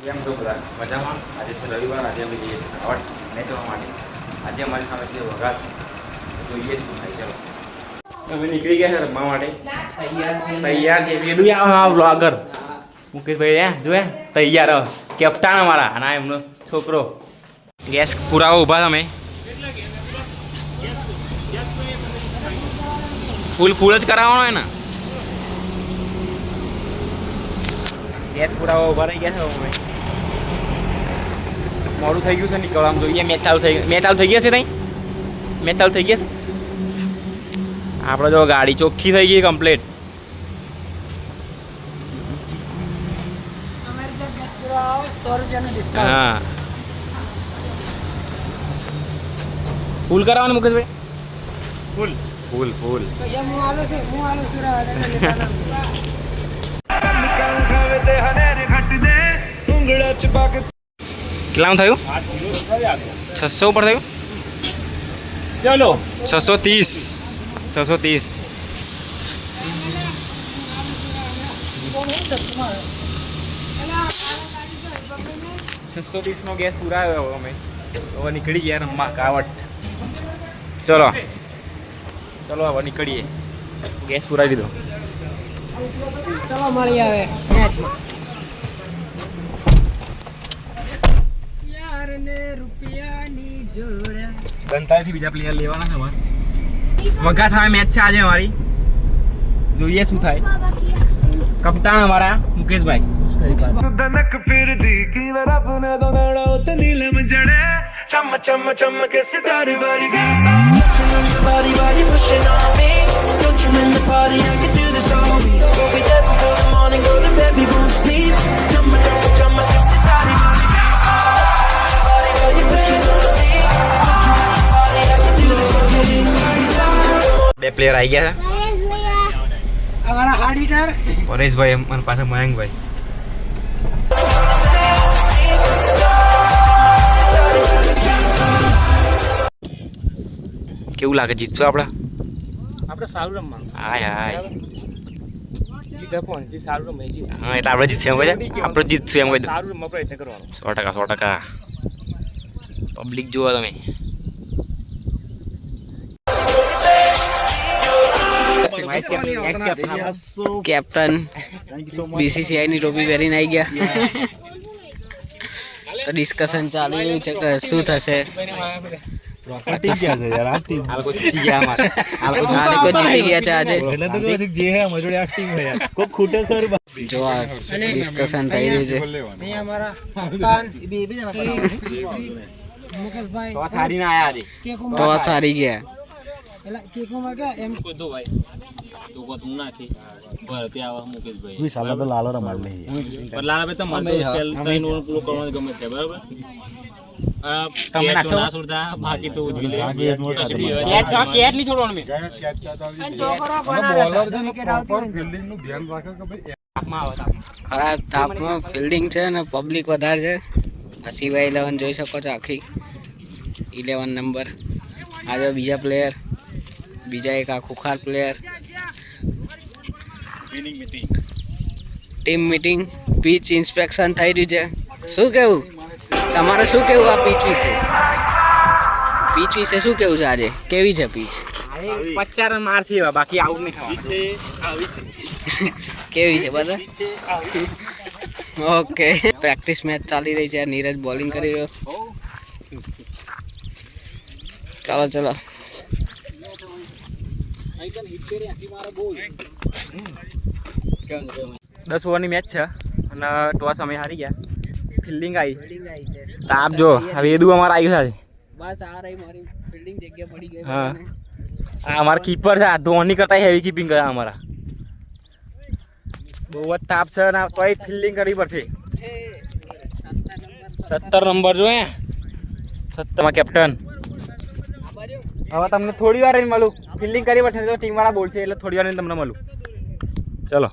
કેમ છો બધા મજામાં? આજે છે રવિવાર. આજે અમે જઈએ છીએ કાવડ મેચવા માટે. આજે અમારી સામે છે વઘાસ. જોઈએ શું થાય. ચલો અમે નીકળી ગયા છે રમવા માટે. તૈયાર છે પેલું બ્લોગર મુકેશભાઈ જોયા તૈયાર કેપ્ટન અમારા અને એમનો છોકરો ગેસ પુરાવા ઊભા તમે ફૂલ જ કરાવવાનો હોય ને ગેસ પુરાવા ઊભા રહી ગયા છે અમે મોડું થઈ ગયું છે નીકળવાનું જોઈએ મેચ ચાલુ થઈ ગયા છે નહીં મેચ ચાલુ થઈ ગયા છે આપણે જો ગાડી ચોખ્ખી થઈ ગઈ કમ્પ્લીટ હા ફૂલ કરાવવાનું મુકેશભાઈ ફૂલ કેટલામાં થયું 600 ઉપર થયું ચલો 630 630નો ગેસ પુરાયો અમે હવે નીકળી ગયા રમવા કાવટ ચલો હવે નીકળીએ ગેસ પુરાવી દીધો ચલો મળી આવે મેચમાં યારને રૂપિયાની જોડ્યા ગંતાથી બીજા પ્લેયર લેવાના છે અમારે વઘા સામે મેચ છે આજે અમારી જોઈએ શું થાય કપ્તાન અમારા મુકેશભાઈ ધનક ફિરદી કી રબ ને દો દડો તે નીલમ જડે ચમ ચમ ચમ કે Sitare વરગી body body pushing on me don't you in the party I can do this all me we'll be dancing till the morning go to bed we won't sleep chum chum chum ke sitare body body pushing on me don't you in the party I can do this all me બે player આવી ગયા છે અમારા હાડીટર પરેશભાઈ અને પાછા મયંકભાઈ કેવું લાગે જીતશું આપણે સારું રમવાનું હાય જીતા પણ જે સારું રમે જીતા હા એટલે આપણે જીતશું એમ કહે આપણે જીતશું એમ કહી સારું રમવા પ્રયત્ન કરવાનો 100% પબ્લિક જુઓ તમે કેપ્ટન બીસીસીઆઈ ની ટોપી પહેરીને આવી ગયા તો ડિસ્કશન ચાલી રહ્યું છે કે શું થશે જીતી ગયા છે આજે જો આ ડિસ્કશન થઈ રહ્યું છે અહીં અમારા કપ્તાન મુકેશભાઈ તો સારી ના આયા આજે ટોસ હારી ગયા એલા કેક ઉમર કે એમ દો ભાઈ તો કો તું નાખી ભરતી આવા મુકેશભાઈ કોઈ સાલા તો લાલો રમાડ લે પર લાલા બે તો મને સ્પેલ તઈનો પૂરો કરવાનો ગમે છે બરાબર તમે નાખશો ના છોડતા બાકી તો ઉજવી લે કેટલી છોડવાનું મેં ચોકરો કોના વિકેટ આવતી ફિલ્ડિંગ નું ધ્યાન રાખો કે ભાઈ ખરાબ તાપમાં ફિલ્ડિંગ છે ને પબ્લિક વધારે છે આ સિવાય 11 જોઈ શકો છો આખી 11 નંબર આજે બીજા પ્લેયર બીજા એક આ ખુખાર player team meeting pitch inspection થઈ રહ્યું છે શું કેવું તમારે શું કેવું આ પીચ વિશે શું કેવું છે આજે કેવી છે પીચ 50 રન મારશે એવા બાકી આઉટ નહીં થવાનું કેવી છે બધા ઓકે પ્રેક્ટિસ મેચ ચાલી રહી છે નીરજ બોલિંગ કરી રહ્યો ચાલો 10 ઓવરની મેચ છે અને ટોસ અમે હારી ગયા ફિલ્ડિંગ આવી તાપ જો હવે એદું અમારે આવ્યું છે બસ આ રહી મારી ફિલ્ડિંગ જગ્યા પડી ગઈ હા આ અમારા કીપર છે ધોની કરતા હેવી કીપિંગ કરે અમારા બહુ જ તાપ છે ને તોય ફિલ્ડિંગ કરવી પડશે 17 નંબર જો 17 માં કેપ્ટન હવે તમને થોડી વાર મળું ફિલ્ડિંગ કરવી પડશે તો ટીમ વાળા બોલશે એટલે થોડી વાર તમને મળું ચલો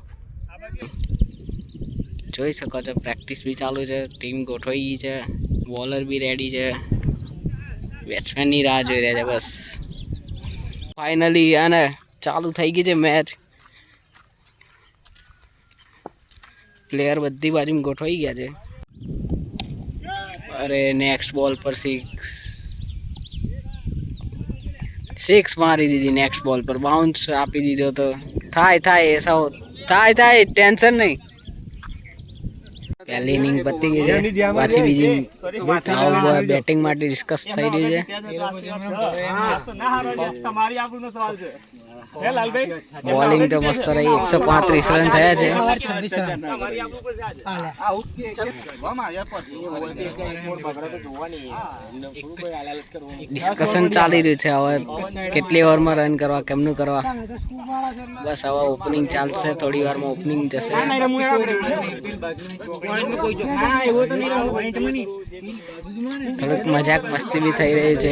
જોઈ શકો છો પ્રેક્ટિસ બી ચાલુ છે ટીમ ગોઠવાઈ ગઈ છે બોલર બી રેડી છે બેટ્સમેનની રાહ જોઈ રહ્યા છે બસ ફાઇનલી અને ચાલુ થઈ ગઈ છે મેચ પ્લેયર બધી બાજુમાં ગોઠવાઈ ગયા છે અરે નેક્સ્ટ બોલ પર સિક્સ મારી દીધી. નેક્સ્ટ બોલ પર બાઉન્સ આપી દીધો તો થાય એસા થાય ટેન્શન નહીં. પહેલી ઇનિંગ પતી ગઈ છે, પાછી બીજી બેટિંગ માટે ડિસ્કસ થઈ રહ્યું છે. બોલિંગ તો મસ્ત રહી, 135 રન થયા છે. 26 રન. ડિસ્કશન ચાલી રહ્યું છે હવે કેટલી ઓવરમાં રન કરવા, કેમનું કરવા. બસ હવે ઓપનિંગ ચાલશે, થોડી વારમાં ઓપનિંગ જશે. થોડુંક મજાક મસ્તી બી થઈ રહી છે.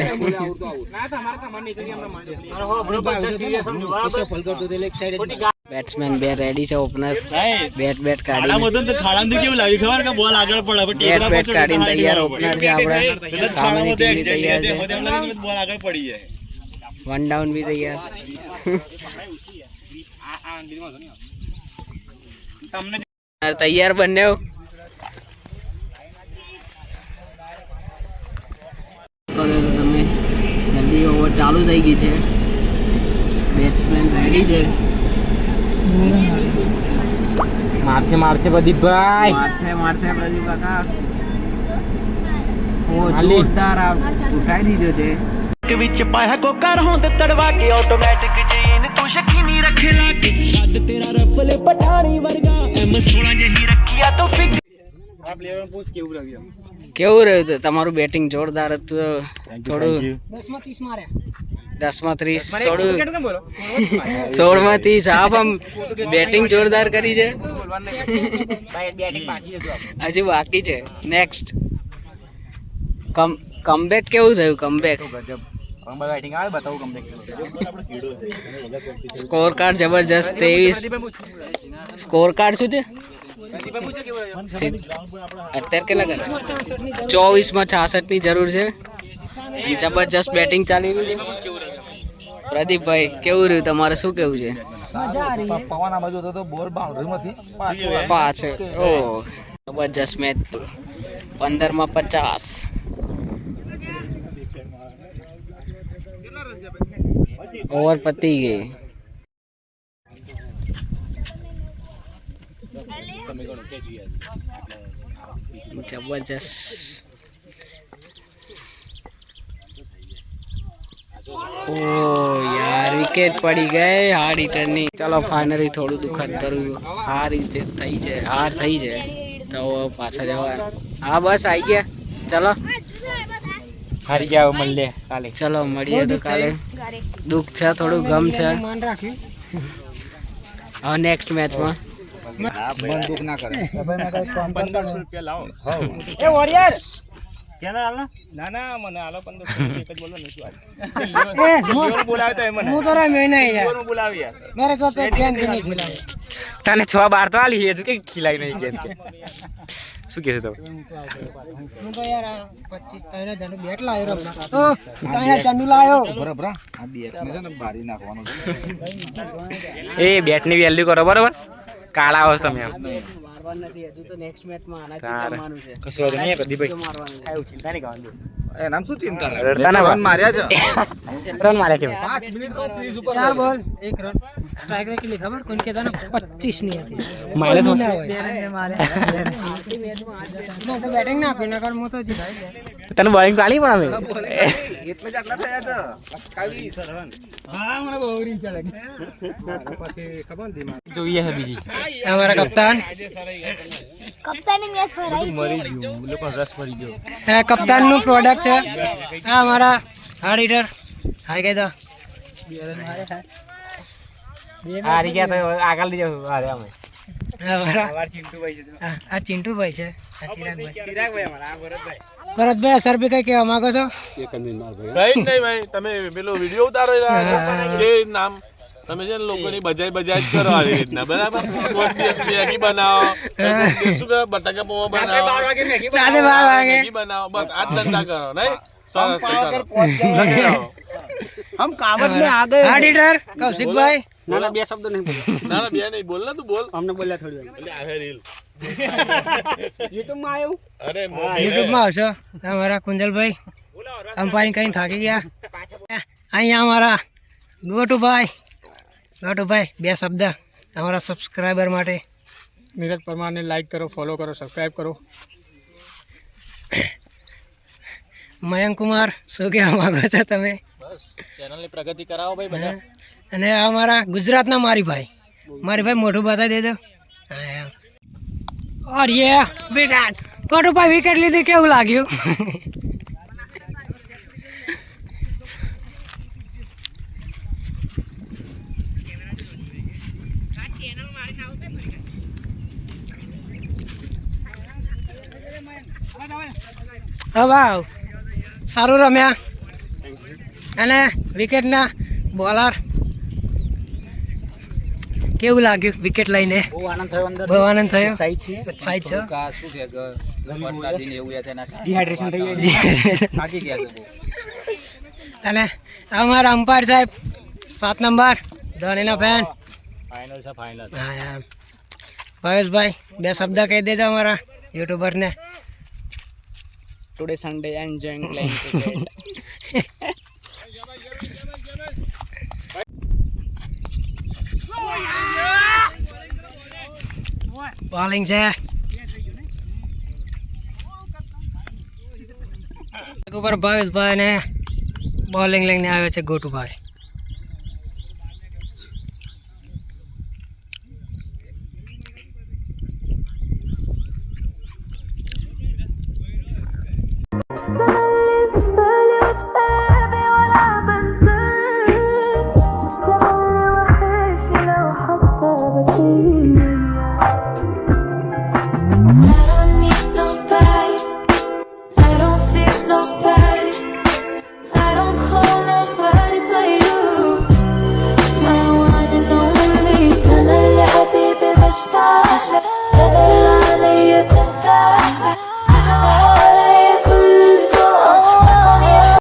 બેટ્સમેન બે રેડી છે. ઓપનર બેટ કાઢીને તૈયાર. ઓપનર છે આપણે, સામેની ટીમ બી તૈયાર છે. વન ડાઉન બી તૈયાર. તૈયાર બંને. તમે જલ્દી ઓવર ચાલુ થઈ ગઈ છે. બેટ્સમેન રેડી છે. મારશે પ્રદીપભાઈ. મારશે પ્રદીપ કાકા. ઓ જોરદાર ઉઠાઈ દીધો છે. ਵਿੱਚ ਪਾਇਆ ਕੋਕਾ ਰੋਂਦ ਤੜਵਾ ਕੇ ਆਟੋਮੈਟਿਕ ਜੀਨ ਤੂੰ ਸ਼ਕੀਨੀ ਰੱਖੇ ਲਾ ਕੇ ਕੱਦ ਤੇਰਾ ਰਫਲ ਪਠਾਣੀ ਵਰਗਾ M16 ਜਹੀ ਰੱਖਿਆ તો ਫਿક આ પ્લેયર પૂછ કેવું લાગ્યું? કેવું રહ્યું હતું તમારું બેટિંગ? જોરદાર હતું. થોડું 10 માં 30 માર્યા. 10 માં 30, થોડું 16 માં 30. આપ આમ બેટિંગ જોરદાર કરી છે. હજી બાકી છે. નેક્સ્ટ કમબેક કેવું થયું? કમબેક સ્કોર કાર્ડ જબરજસ્ત. 23 સ્કોર કાર્ડ શું છે અત્યારે? કેટલા કરે? 24 માં 66 ની જરૂર છે. જબરજસ્ત બેટિંગ ચાલી રહ્યું છે. પ્રદીપભાઈ કેવું રહ્યું તમારે? શું કેવું છે? પાછળ ઓ જબરજસ્ત મેચ. 15 માં 50. ઓવર પતી ગઈ. જબરજસ્ત. ઓ યાર વિકેટ પડી ગઈ હાર્ડ હિટરની. ચલો ફાઇનલી થોડું દુઃખદ કર્યું. હાર થઈ છે, હાર થઈ છે તો પાછા જવા. હા બસ આવી ગયા. ચલો હારી ગયા મળીએ કાલે. ચલો મળીએ તો કાલે. દુઃખ છે, થોડું ગમ છે. માન રાખ્યું. હવે નેક્સ્ટ મેચમાં ના મને આલો 1500 એક જ બોલો ને શું બોલાવે તો મને હું તો રમ્યો નહીં યાર. બોલાવી યાર. મેરે કો તો ધ્યાન भी नहीं खिलाया. તને 6-12 તો આલી હે કે ખીલાઈ નહીં કે શું કહે છે તો? હું તો યાર 25 3000 નું બેટ લાવ્યો રમવા. તો 3000 નું લાવ્યો. બરાબર આ બેટ ને છે ને બારી નાખવાનો છે. એ બેટની વેલ્યુ કરો બરાબર. કાળા આવો તમે આમ મારવાનું નથી હજુ તો. નેક્સ્ટ મેચમાં આનાથી જમવાનું છે. કશું વાંધો નહીં પ્રદીપભાઈ. મારવાનું છે. કાંઈ ચિંતા નહીં કરવાની. એ નામ શું ચિંતા કરે? રડતા ના રન માર્યા છે. રન માર્યા કેમ? 5 મિનિટ તો ફ્રીઝ ઉપર 4 બોલ 1 રન. સ્ટ્રાઇક રેટ કેટલી ખબર? કોણ કહેતા ને 25 ની હતી. માઇનસ ના હોય. ના તો બેટિંગ ના આપી નકર હું તો જીતાઈ. તને બોલિંગ તો આલી પણ અમે એટલે જ આટલા થયા છે 28 હા મને બહુ રીચ ચડે પછી ખબર ધીમા જોઈએ છે બીજી. અમારા કપ્તાન કપ્તાની મેચ હરાઈ છે. મરી ગયું લોકો રસ મરી ગયો. આ કપ્તાન નું પ્રોડક્ટ છે. આ અમારા હાર્ડ હિટર હાઈ કહી દો. હારી ગયા તો આગળ લઈ જાવ. અરે અમે અમારા ચિંટુભાઈ છે. આ ચિંટુભાઈ છે. આ ચિરાગભાઈ. ચિરાગભાઈ અમારા આ ભરતભાઈ. ભરતભાઈ સર બી કઈ કહેવા માંગો છો? કઈ જ નહીં ભાઈ, તમે પેલો વિડીયો ઉતારો જે નામ તમે છે ને લોકોની બજાય કરો આવી રીતના બરાબર. કોઈ દિવસ મેગી બનાવો, શું કરો બટાકા પૌવા બનાવો, રાતે 12 વાગે મેગી બનાવો, બસ આ જ ધંધા કરો નહીં. સરસ हम कावड़ में आ गए. હાર્ડ હિટર કૌશિકભાઈ ના ના બે શબ્દ નહીં બોલો ના ના બે નહીં બોલ ને તું બોલ અમને બોલ્યા થોડી વાર એટલે આવે રીલ યુટ્યુબમાં આવ્યું અરે યુટ્યુબમાં આવશો અમારા કુંજલભાઈ અંપાઈ કઈ થાકી ગયા અહીંયા અમારા ગોટુભાઈ બે શબ્દ અમારા સબસ્ક્રાઈબર માટે નીરજ પરમારને લાઈક કરો ફોલો કરો સબસ્ક્રાઈબ કરો મયંક કુમાર શું કહેવા માંગો છો તમે ચેનલની પ્રગતિ કરાવો ભાઈ બધા. અને આ અમારા ગુજરાતના મારી ભાઈ મોઢું બતાવી દેજો ઓર યે વિકેટ ગોટુભાઈ વિકેટ લીધી કેવું લાગ્યું હા વાવ સારું રમ્યા અને વિકેટના બોલર કેવું લાગ્યું વિકેટ લઈને બહુ આનંદ થયો અંદર. બહુ આનંદ થયો સાઈડ છે સાઈડ છે થોડુંક આ શું કે વરસાદી ને એવું યા તેના ડિહાઇડ્રેશન થઈ જાય થાકી ગયા છે બહુ. અને અમારા અમ્પાયર સાહેબ 7 નંબર ધોનીના ફેન ફાઇનલ છે ફાઇનલ. હા ભાવેશભાઈ બે શબ્દ કહી દેજો અમારા યુટ્યુબરને today Sunday enjoying playing cricket. Bowling છે ઉપર ભાવેશભાઈ ને બોલિંગ લઈને આવ્યો છે ગોટુભાઈ